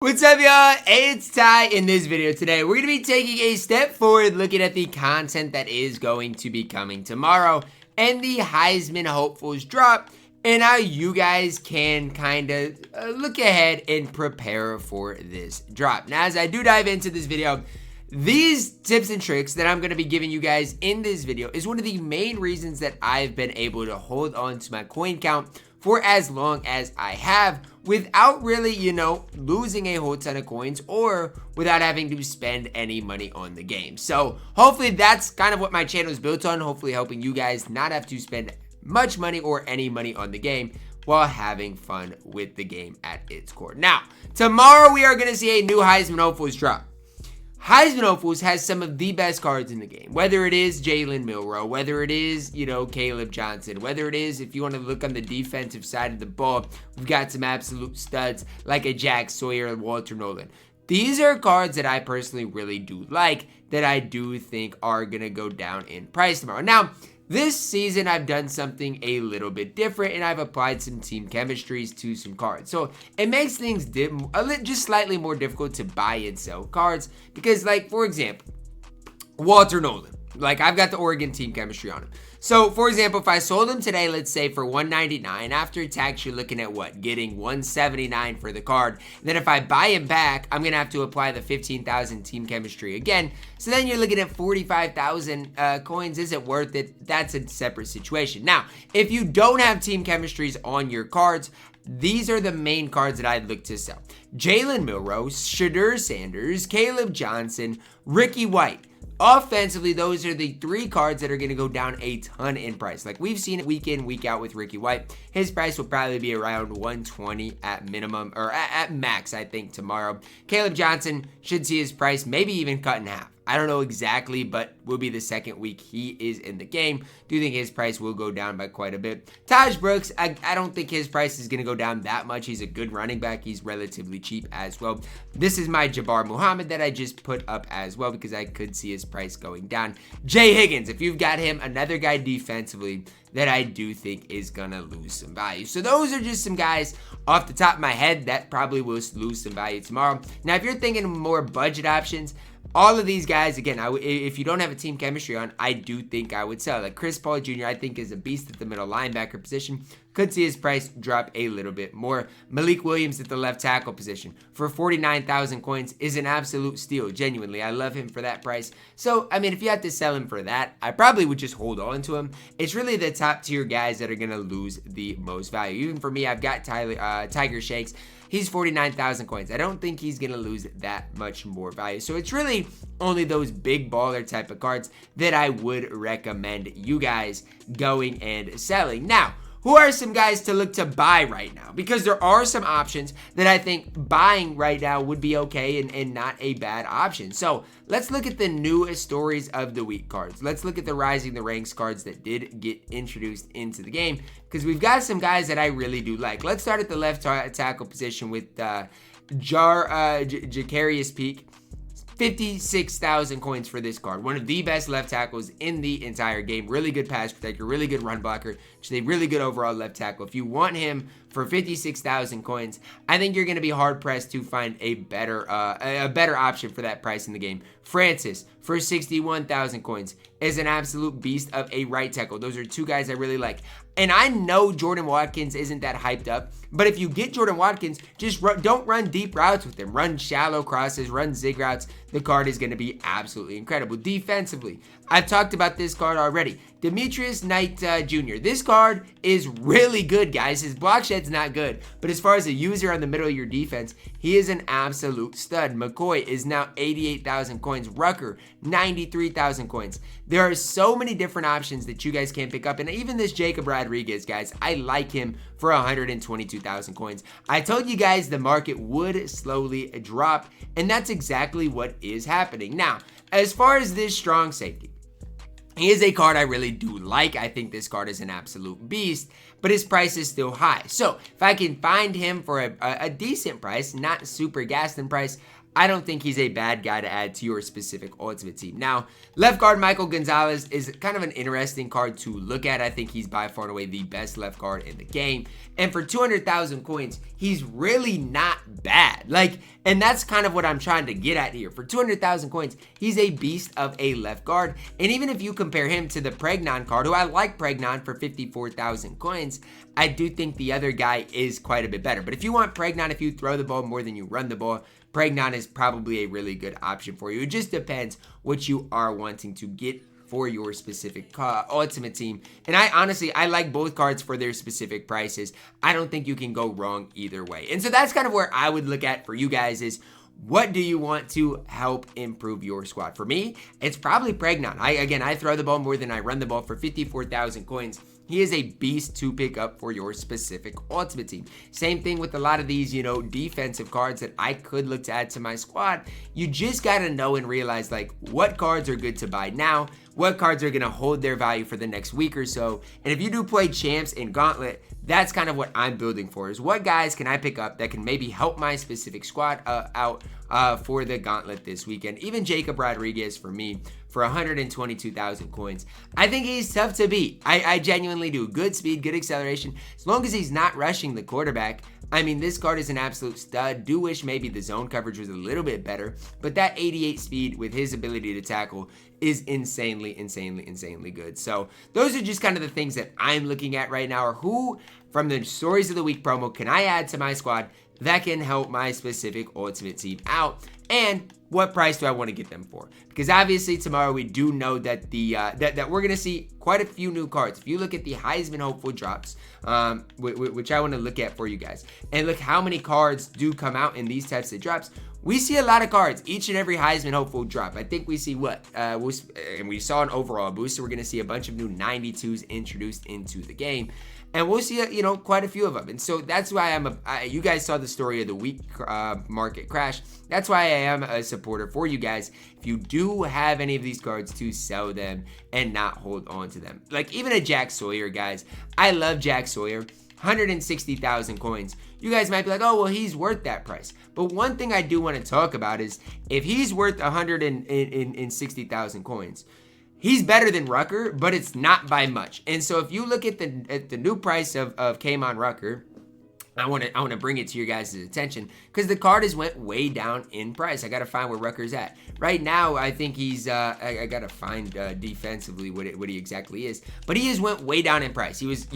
What's up, y'all? It's Ty. In this video today, we're going to be taking a step forward looking at the content that is going to be coming tomorrow and the Heisman hopefuls drop and how you guys can kind of look ahead and prepare for this drop. Now, as I do dive into this video, these tips and tricks that I'm going to be giving you guys in this video is one of the main reasons that I've been able to hold on to my coin count for as long as I have without really, losing a whole ton of coins or without having to spend any money on the game. So hopefully that's kind of what my channel is built on, hopefully helping you guys not have to spend much money or any money on the game while having fun with the game at its core. Now, tomorrow we are going to see a new Heisman hopefuls drop. Heisman hopefuls has some of the best cards in the game, whether it is Jalen Milroe, whether it is, Caleb Johnson, whether it is, if you want to look on the defensive side of the ball, we've got some absolute studs like a Jack Sawyer and Walter Nolan. These are cards that I personally really do like, that I do think are going to go down in price tomorrow. Now, this season, I've done something a little bit different, and I've applied some team chemistries to some cards. So it makes things just slightly more difficult to buy and sell cards because, for example, Walter Nolan. I've got the Oregon team chemistry on him. So, for example, if I sold him today, let's say for $199, after tax, you're looking at what? Getting $179 for the card. And then if I buy him back, I'm going to have to apply the 15,000 team chemistry again. So then you're looking at 45,000 coins. Is it worth it? That's a separate situation. Now, if you don't have team chemistries on your cards, these are the main cards that I'd look to sell. Jalen Milroe, Shedeur Sanders, Caleb Johnson, Ricky White. Offensively, those are the three cards that are going to go down a ton in price. We've seen it week in, week out with Ricky White. His price will probably be around $120 at minimum, or at max, I think, tomorrow. Caleb Johnson should see his price maybe even cut in half. I don't know exactly, but will be the second week he is in the game. Do think his price will go down by quite a bit. Taj Brooks, I don't think his price is going to go down that much. He's a good running back. He's relatively cheap as well. This is my Jabbar Muhammad that I just put up as well because I could see his price going down. Jay Higgins, if you've got him, another guy defensively that I do think is going to lose some value. So those are just some guys off the top of my head that probably will lose some value tomorrow. Now, if you're thinking more budget options, all of these guys, again, if you don't have a team chemistry on, I do think I would sell. Chris Paul Jr., I think, is a beast at the middle linebacker position. Could see his price drop a little bit more. Malik Williams at the left tackle position for 49,000 coins is an absolute steal. Genuinely, I love him for that price. So, if you had to sell him for that, I probably would just hold on to him. It's really the top tier guys that are going to lose the most value. Even for me, I've got Tiger Shakes. He's 49,000 coins. I don't think he's going to lose that much more value. So it's really only those big baller type of cards that I would recommend you guys going and selling. Now, who are some guys to look to buy right now? Because there are some options that I think buying right now would be okay and not a bad option. So let's look at the newest stories of the week cards. Let's look at the Rising the Ranks cards that did get introduced into the game because we've got some guys that I really do like. Let's start at the left tackle position with Jacarius Peak. 56,000 coins for this card. One of the best left tackles in the entire game. Really good pass protector, really good run blocker, just a really good overall left tackle. If you want him for 56,000 coins, I think you're going to be hard pressed to find a better option for that price in the game. Francis for 61,000 coins is an absolute beast of a right tackle. Those are two guys I really like. And I know Jordan Watkins isn't that hyped up, but if you get Jordan Watkins, just don't run deep routes with him. Run shallow crosses, run zig routes. The card is going to be absolutely incredible. Defensively, I've talked about this card already. Demetrius Knight Jr. This card is really good, guys. His block shed's not good, but as far as a user on the middle of your defense, he is an absolute stud. McCoy is now 88,000 coins. Rucker, 93,000 coins. There are so many different options that you guys can pick up, and even this Jacob Rodriguez, guys, I like him for 122,000 coins. I told you guys the market would slowly drop, and that's exactly what is happening. Now, as far as this strong safety, he is a card I really do like. I think this card is an absolute beast, but his price is still high. So if I can find him for a decent price, not super gassed in price, I don't think he's a bad guy to add to your specific ultimate team. Now, left guard Michael Gonzalez is kind of an interesting card to look at. I think he's by far and away the best left guard in the game. And for 200,000 coins, he's really not bad. And that's kind of what I'm trying to get at here. For 200,000 coins, he's a beast of a left guard. And even if you compare him to the Pregnon card, who I like Pregnon for 54,000 coins, I do think the other guy is quite a bit better. But if you want Pregnon, if you throw the ball more than you run the ball, Pregnon is probably a really good option for you. It just depends what you are wanting to get for your specific ultimate team. And I like both cards for their specific prices. I don't think you can go wrong either way. And so that's kind of where I would look at for you guys is, what do you want to help improve your squad? For me, it's probably Pregnon. I throw the ball more than I run the ball for 54,000 coins. He is a beast to pick up for your specific ultimate team. Same thing with a lot of these, defensive cards that I could look to add to my squad. You just got to know and realize, what cards are good to buy now, what cards are going to hold their value for the next week or so. And if you do play champs and gauntlet, that's kind of what I'm building for, is what guys can I pick up that can maybe help my specific squad out for the gauntlet this weekend. Even Jacob Rodriguez for me, for 122,000 coins. I think he's tough to beat. I genuinely do. Good speed, good acceleration. As long as he's not rushing the quarterback. I mean, this card is an absolute stud. Do wish maybe the zone coverage was a little bit better, but that 88 speed with his ability to tackle is insanely good. So those are just kind of the things that I'm looking at right now, or who from the Stories of the Week promo can I add to my squad that can help my specific ultimate team out, and what price do I want to get them for? Because obviously tomorrow we do know that that we're going to see quite a few new cards. If you look at the Heisman hopeful drops, which I want to look at for you guys, and look how many cards do come out in these types of drops, we see a lot of cards each and every Heisman hopeful drop. I think we see and we saw an overall boost, so we're going to see a bunch of new 92s introduced into the game. And we'll see, quite a few of them. And so that's why you guys saw the Story of the Week market crash. That's why I am a supporter for you guys. If you do have any of these cards, to sell them and not hold on to them. Like even a Jack Sawyer, guys. I love Jack Sawyer. 160,000 coins. You guys might be like, oh, well, he's worth that price. But one thing I do want to talk about is, if he's worth 160,000 coins, he's better than Rucker, but it's not by much. And so if you look at the new price of K'Mon Rucker, I want to bring it to your guys' attention, because the card has went way down in price. I got to find where Rucker's at. Right now, I think he's, I got to find defensively what he exactly is. But he has went way down in price. He was,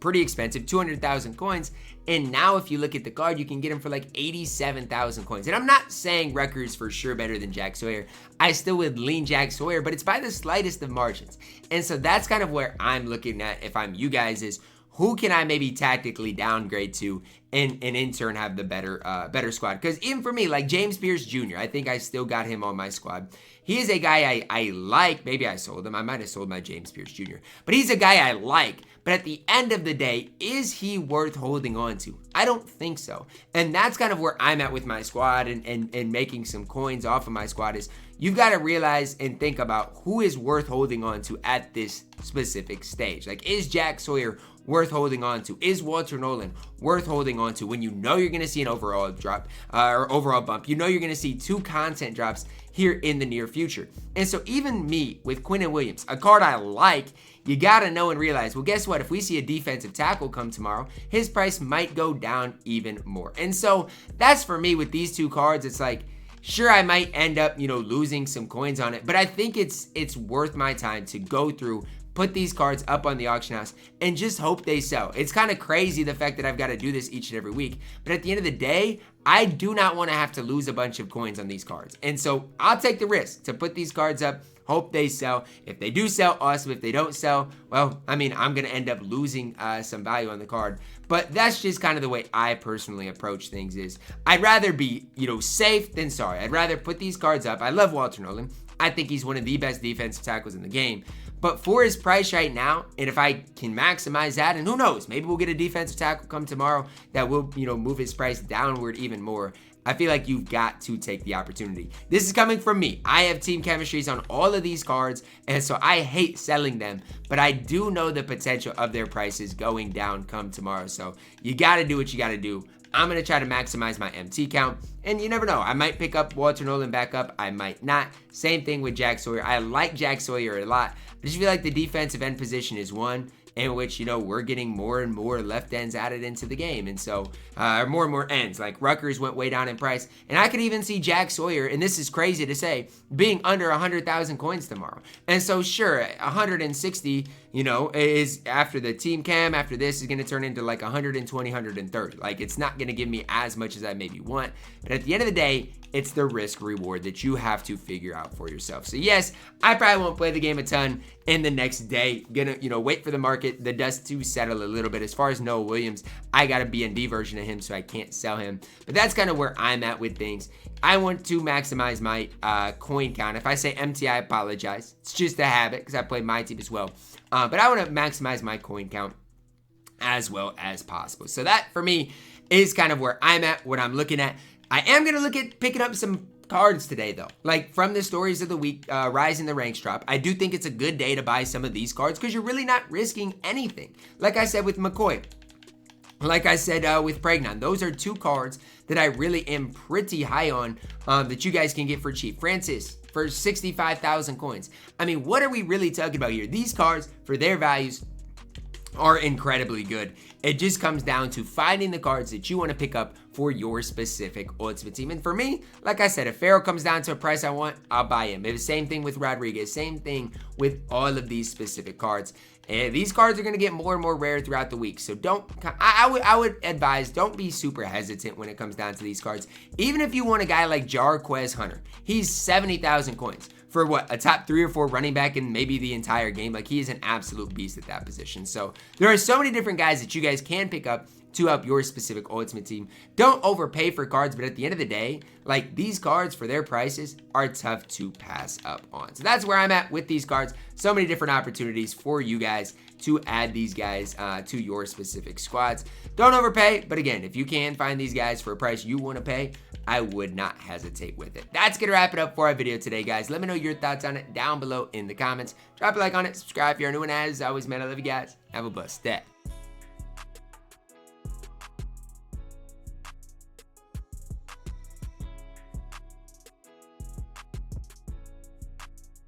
pretty expensive, 200,000 coins. And now if you look at the card, you can get him for like 87,000 coins. And I'm not saying Rucker is for sure better than Jack Sawyer. I still would lean Jack Sawyer, but it's by the slightest of margins. And so that's kind of where I'm looking at, if I'm you guys, is who can I maybe tactically downgrade to and in turn have the better squad? Because even for me, like James Pierce Jr., I think I still got him on my squad. He is a guy I like. Maybe I sold him. I might have sold my James Pierce Jr. But he's a guy I like. But at the end of the day, is he worth holding on to? I don't think so. And that's kind of where I'm at with my squad and making some coins off of my squad, is you've got to realize and think about who is worth holding on to at this specific stage. Like, is Jack Sawyer worth holding on to? Is Walter Nolan worth holding on to when you know you're going to see an overall drop or overall bump? You know you're going to see 2 content drops here in the near future. And so even me with Quinnen Williams, a card I like, you got to know and realize, well, guess what? If we see a defensive tackle come tomorrow, his price might go down even more. And so that's for me with these 2 cards. It's like, sure, I might end up, losing some coins on it, but I think it's worth my time to go through, put these cards up on the auction house, and just hope they sell. It's kind of crazy, the fact that I've got to do this each and every week, but at the end of the day, I do not want to have to lose a bunch of coins on these cards. And so I'll take the risk to put these cards up, hope they sell. If they do sell, awesome. If they don't sell, well, I mean, I'm going to end up losing some value on the card. But that's just kind of the way I personally approach things. Is I'd rather be, safe than sorry. I'd rather put these cards up. I love Walter Nolan. I think he's one of the best defensive tackles in the game. But for his price right now, and if I can maximize that, and who knows, maybe we'll get a defensive tackle come tomorrow that will, move his price downward even more. I feel like you've got to take the opportunity. This is coming from me. I have team chemistries on all of these cards, and so I hate selling them, but I do know the potential of their prices going down come tomorrow. So you got to do what you got to do. I'm going to try to maximize my MT count. And you never know. I might pick up Walter Nolan back up. I might not. Same thing with Jack Sawyer. I like Jack Sawyer a lot. I just feel like the defensive end position is one in which, we're getting more and more left ends added into the game. And so, more and more ends. Like, Rutgers went way down in price. And I could even see Jack Sawyer, and this is crazy to say, being under 100,000 coins tomorrow. And so, sure, 160, is after the team cam, after this is going to turn into like 120, 130. Like, it's not going to give me as much as I maybe want. But at the end of the day, it's the risk reward that you have to figure out for yourself. So yes, I probably won't play the game a ton in the next day. Gonna, wait for the market, the dust to settle a little bit. As far as Noah Williams, I got a B&D version of him, so I can't sell him. But that's kind of where I'm at with things. I want to maximize my coin count. If I say MT, I apologize. It's just a habit because I played my team as well. But I want to maximize my coin count as well as possible. So that, for me, is kind of where I'm at, what I'm looking at. I am going to look at picking up some cards today, though. Like, from the stories of the week, rising the ranks drop. I do think it's a good day to buy some of these cards because you're really not risking anything. Like I said with McCoy. Like I said with Pregnon. Those are two cards that I really am pretty high on that you guys can get for cheap. Francis, for 65,000 coins. I mean, what are we really talking about here? These cards, for their values, are incredibly good. It just comes down to finding the cards that you want to pick up for your specific ultimate team. And for me, like I said, if Farrell comes down to a price I want, I'll buy him. It's the same thing with Rodriguez, same thing with all of these specific cards. And these cards are going to get more and more rare throughout the week. So I would advise, don't be super hesitant when it comes down to these cards. Even if you want a guy like Jarquez Hunter, he's 70,000 coins. For what, a top 3 or 4 running back in maybe the entire game. Like, he is an absolute beast at that position. So there are so many different guys that you guys can pick up to help your specific ultimate team. Don't overpay for cards, but at the end of the day, like, these cards for their prices are tough to pass up on. So that's where I'm at with these cards. So many different opportunities for you guys to add these guys to your specific squads. Don't overpay, but again, if you can find these guys for a price you want to pay, I would not hesitate with it. That's going to wrap it up for our video today, guys. Let me know your thoughts on it down below in the comments. Drop a like on it, subscribe if you're new, and as always, man, I love you guys. Have a blessed day.